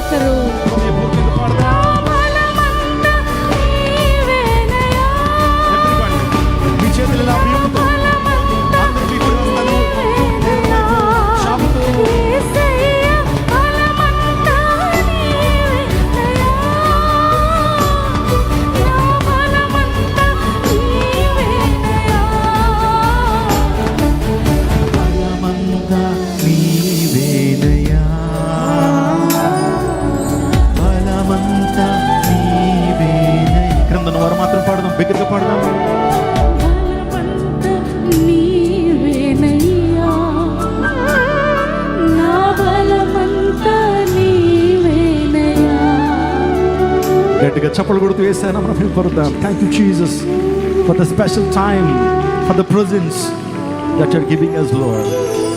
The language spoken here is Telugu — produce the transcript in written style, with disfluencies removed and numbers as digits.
ఒక్కరు. మీ చేతులు బిగ్గరగా పాడదాం. గట్టిగా చప్పలు కొడుతూ వేసాను మనం పడదాం. Thank you Jesus for the special time, for the presence that you are giving us, Lord.